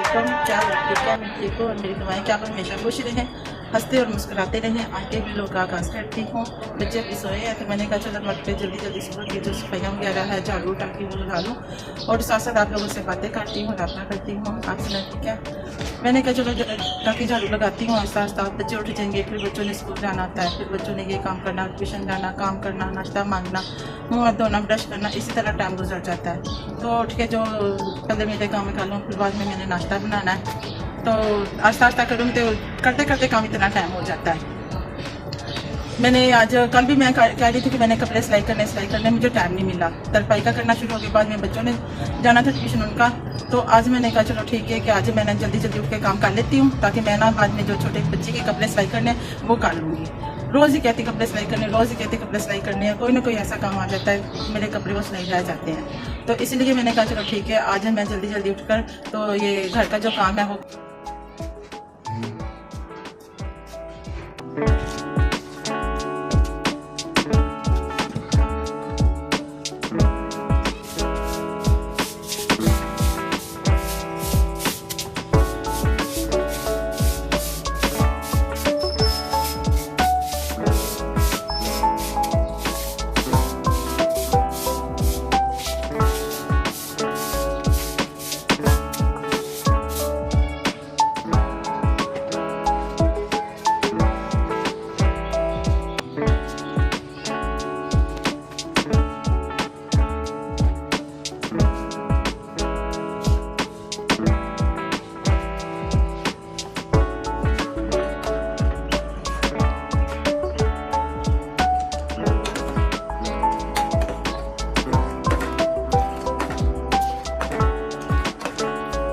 वालेकुम। क्या ठीक हो और मेरी दुआएं क्या हमेशा खुश रहें, हंसते और मुस्कुराते रहें। आगे भी लोग आगाज़ करती हूँ। बच्चे भी सोए हैं तो मैंने कहा चलो मट पे जल्दी सुबह की जो सफाइयाँ वगैरह है, झाड़ू टाकी वो लगा लूँ और साथ साथ आप लोगों से बातें करती हूँ, रब्ता करती हूँ आपसे। ठीक है, मैंने कहा चलो टाकी झाड़ू लगाती हूँ और साथ साथ बच्चे उठ जाएंगे, फिर बच्चों ने स्कूल जाना आता है, फिर बच्चों ने ये काम करना, ट्यूशन जाना, काम करना, नाश्ता मांगना, मुँह हाथ धोना, ब्रश करना, इसी तरह टाइम गुजर जाता है। तो उठ के जो पहले मेरे काम कर लूँ, फिर बाद में मैंने नाश्ता बनाना है, तो आस्ता आस्ता करूँ तो करते करते काम इतना टाइम हो जाता है। मैंने आज कल भी मैं कह रही थी कि मैंने कपड़े सिलाई करने मुझे टाइम नहीं मिला। तरपाई का करना शुरू हो गया, बाद में बच्चों ने जाना था ट्यूशन उनका, तो आज मैंने कहा चलो ठीक है कि आज मैंने जल्दी उठ के काम कर लेती हूँ, ताकि मैं ना बाद में जो छोटे बच्चे के कपड़े सिलाई करने वो कर लूँगी। रोज़ ही कहती कपड़े सिलाई करने, रोज़ ही कहती कपड़े सिलाई करने हैं, कोई ना कोई ऐसा काम आ जाता है मेरे कपड़े वो सिलाई रह जाते हैं। तो इसलिए मैंने कहा चलो ठीक है आज मैं जल्दी उठकर तो ये घर का जो काम है वो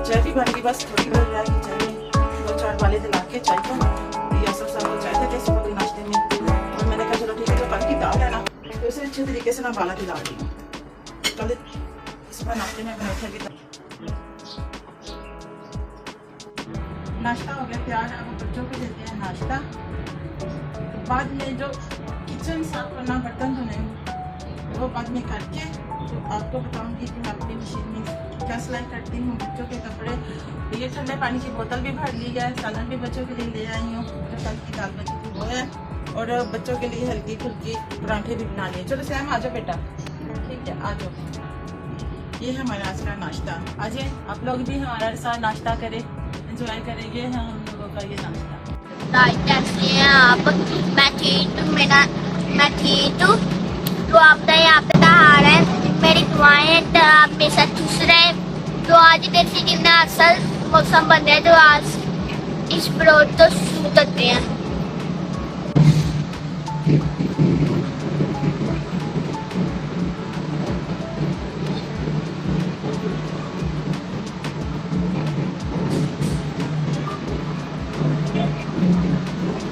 चाय भी बन गई, बस थोड़ी देर रह गई चाय में। 2-4 वाले दिला के चाय को यासर साहब को चाय देते सुबह के नाश्ते में, और मैंने कहा चलो ठीक है जो कल की दाल है ना तो उसे अच्छे तरीके से ना बाला दिला दी। कल सुबह नाश्ते में बनाई थी नाश्ता हो गया तैयार है, अब बच्चों को देते हैं नाश्ता। तो बाद में जो किचन साफ करना, बर्तन धोने वो बाद में करके तो आपको बताऊंगी कि मैं अपनी मशीन में क्या सिलाई करती हूँ। बच्चों के कपड़े, ये ठंडे पानी की बोतल भी भर ली है, सालन भी बच्चों के लिए ले आई हूँ, जो कल की दाल बची थी वो है, और बच्चों के लिए हल्की फुल्की पराठे भी बना लिए। चलो सैम आ जाओ बेटा, ठीक है आ जाओ। ये है हमारा आज का नाश्ता। आ जाए आप लोग भी हमारे साथ नाश्ता करें, एंजॉय करेंगे हम लोगों का ये नाश्ता। कैसे हैं आप? मैं ठीक हूँ। तो आपका यहाँ पे क्या हाल है? मेरी दुआएं तो आप मेरे साथ खुश रहे। तो आज जैसे कि ना असल मौसम बन रहा है, तो आज इस ब्लॉग तो शुरू करते हैं।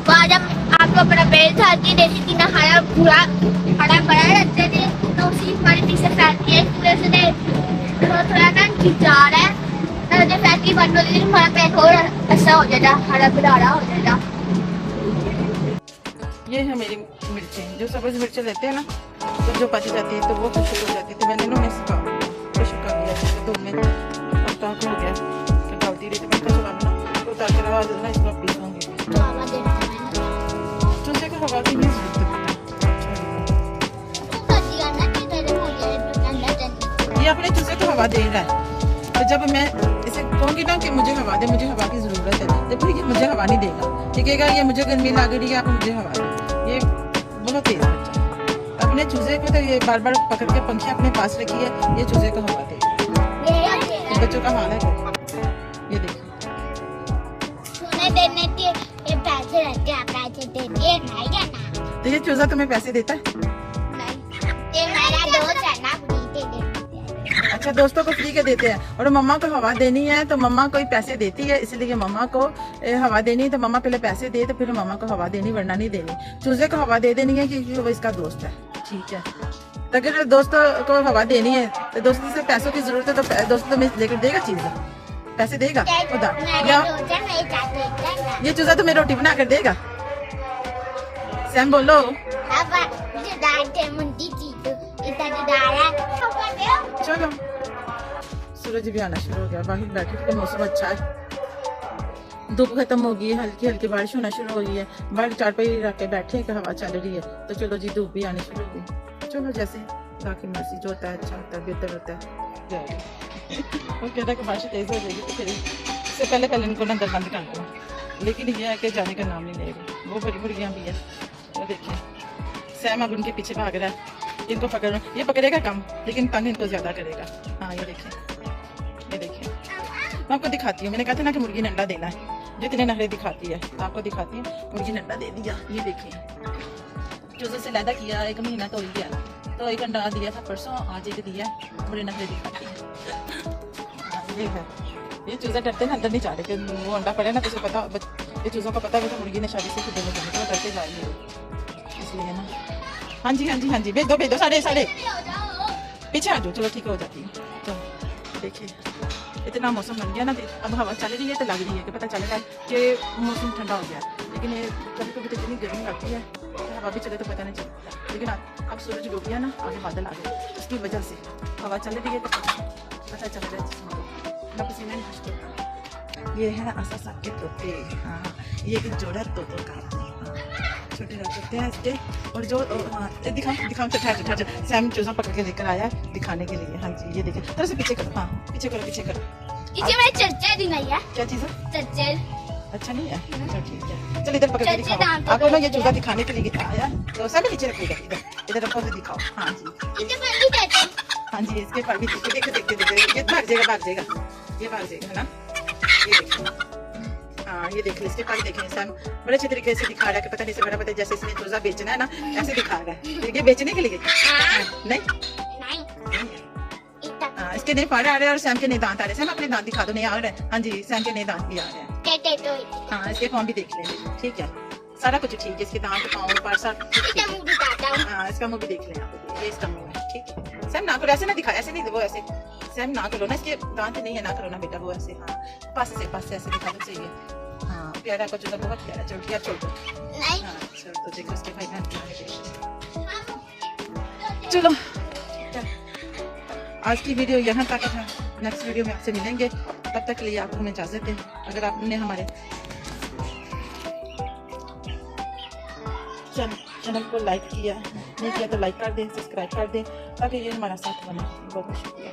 तो आज हम आपको अपना बेल था कि जैसे कि ना हरा पूरा हरा भरा रहते थे, तो उसी हमारी पीछे फैक्ट्री है, इस वजह से थोड़ा ना खिंचा रहा है। तो जब फैक्ट्री बंद हो जाएगी हमारा पेट और ऐसा हो जाएगा, हरा भरा हो जाएगा। ये है मेरी मिर्चें, जो सब्ज मिर्चें लेते हैं ना तो जो पच जाती है तो वो खुशक हो जाती है, तो मैंने ना खुशक कर दिया जैसे दूध में अब हो गया तो डालती रही, तो मैं चला बना तो उतार के लगा देना, इसको पीसूंगी। चूल्हे को हवा की नहीं जरूरत है, ये अपने चूल्हे को हवा दे रहा है। तो जब मैं इसे कहूँगी ना कि मुझे हवा दे, मुझे हवा की ज़रूरत है, जब फिर ये मुझे हवा नहीं देगा, ठीक है ये मुझे गर्मी लग रही है आप मुझे हवा दे। ये बहुत तेज़ बच्चा है, अपने चूजे को तो ये बार बार पकड़ के पंखे अपने पास रखी है, ये चूजे को हवा दे। बच्चों का हाल है ये देखिए। तो ये चूजा तुम्हें पैसे देता है? अच्छा दोस्तों को फ्री के देते हैं, और मम्मा को हवा देनी है तो मम्मा को ही पैसे देती है, इसलिए मम्मा को हवा देनी तो मम्मा पहले पैसे दे तो फिर मम्मा को हवा देनी, वरना नहीं देनी। चूजे को हवा दे देनी है क्योंकि वो इसका दोस्त है, ठीक है। तो अगर दोस्तों को हवा देनी है तो दोस्तों से पैसों की जरूरत है, तो दोस्त तुम्हें लेकर देगा चीज, पैसे देगा उधर, ये चूजा तुम्हें रोटी बना कर देगा। सैम बोलो चलो। सूरज भी आना शुरू हो गया, बाहर बैठे थे, मौसम अच्छा है, धूप खत्म हो गई है, हल्की हल्की बारिश होना शुरू हो गई है, बाहर चारपाई रख के बैठे हैं, हवा चल रही है, तो चलो जी धूप भी आनी शुरू हो गई। चलो जैसे बाकी मर्जी जो होता है अच्छा होता है, बेहतर होता है। वो कहता है कि बारिश तेज हो जाएगी तो फिर इससे पहले इनको अंदर बंद कर दो, लेकिन ये है कि जाने का नाम नहीं लेगा। वो बड़ी मुर्गियाँ भी है, वो देखिए सैम अब उनके पीछे भाग रहा है, इनको पकड़, ये पकड़ेगा कम लेकिन तंग इनको ज्यादा करेगा। हाँ ये देखिए मैं आपको दिखाती हूँ, मैंने कहा था ना कि मुर्गी ने अंडा देना है, जितने नखरे दिखाती है तो आपको दिखाती हूँ। मुर्गी ने अंडा दे दिया, ये देखिए चूजे से लैदा किया, 1 महीना तो हो गया, तो एक अंडा दिया था परसों, आज एक दिया, बड़े नखरे दिखाती है। ये है, ये चूजा डरते ना अंदर नहीं जा रहे कि वो अंडा पड़े ना, तो उसे पता, ये चूजों को पता है कि मुर्गी ने शादी से खुद में तो डरते जाएंगे, इसलिए ना। हाँ जी भेज दो साढ़े पीछे आ जाओ, चलो ठीक हो जाती है। चलो देखिए इतना मौसम बन गया ना, अब हवा चल रही है तो लग रही है कि पता चल रहा है कि मौसम ठंडा हो गया, लेकिन ये कभी कभी तो इतनी गर्मी लगती है, हवा भी चले तो पता नहीं चलता। लेकिन अब सूरज डूब गया ना, आगे बादल आ गए, उसकी वजह से हवा चल रही है तो पता चल रहा है पसीने नहीं। ये है आसा साहब के तोते। हाँ ये एक जोड़ा तोतों का, छोटे तोते हैं इसके, और जो दिखाओ ठहर सैम चूजा पकड़ के लेकर आया दिखाने के लिए। हाँ जी ये देखिए, थोड़ा सा पीछे करो, हाँ पीछे करो। इसे मैं चर्चा दी नहीं है, क्या चीज़ है? चर्चा अच्छा नहीं है, अच्छा ठीक है, चल इधर पकड़ के दिखाओ। आपको ना ये चूजा दिखाने के लिए आया, तो सब नीचे रखिएगा, इधर रखो तो दिखाओ। हाँ जी इसे पर भी कहते हैं। हाँ जी इसके पर भी देखते ये भाग जाएगा, ये भाग जाएगा है ना, ये देखिए। हाँ ये देख लो, इसके पास देखें सैम बड़े अच्छे तरीके से दिखा रहा है कि पता नहीं से बड़ा पता है, जैसे इसने चूजा बेचना है ना ऐसे दिखा रहा है, ये बेचने के लिए नहीं। हाँ इसके नहीं फाड़े आ रहे हैं और सैम के नहीं दांत आ रहे हैं। सैम अपने दांत दिखा दो, नहीं आ रहे हैं। हाँ जी सैम के नहीं दांत भी आ रहे हैं। हाँ इसके पाँव भी देख लेंगे, ठीक है, सारा कुछ ठीक है, इसके दांत पाँव पर सब। हाँ इसका मुँह भी देख लें आप, ये इसका मुँह है, ठीक है। सैम ना करो, ऐसे ना दिखाया, ऐसे नहीं, वो ऐसे सैम ना करो ना, इसके दांत नहीं है, ना करो ना बेटा, वो ऐसे। हाँ पास से ऐसे दिखा दो, चाहिए। हाँ प्यारा को चूजा बहुत प्यारा, छोड़ दिया, छोड़ दो। हाँ छोड़ दो, देखो उसके भाई बहन। चलो आज की वीडियो यहाँ तक है, नेक्स्ट वीडियो में आपसे मिलेंगे, तब तक के लिए आपको हमें इजाजत दें। अगर आपने हमारे चैनल को लाइक किया नहीं किया तो लाइक कर दें, सब्सक्राइब कर दें, ताकि ये हमारा साथ बने। बहुत बहुत शुक्रिया।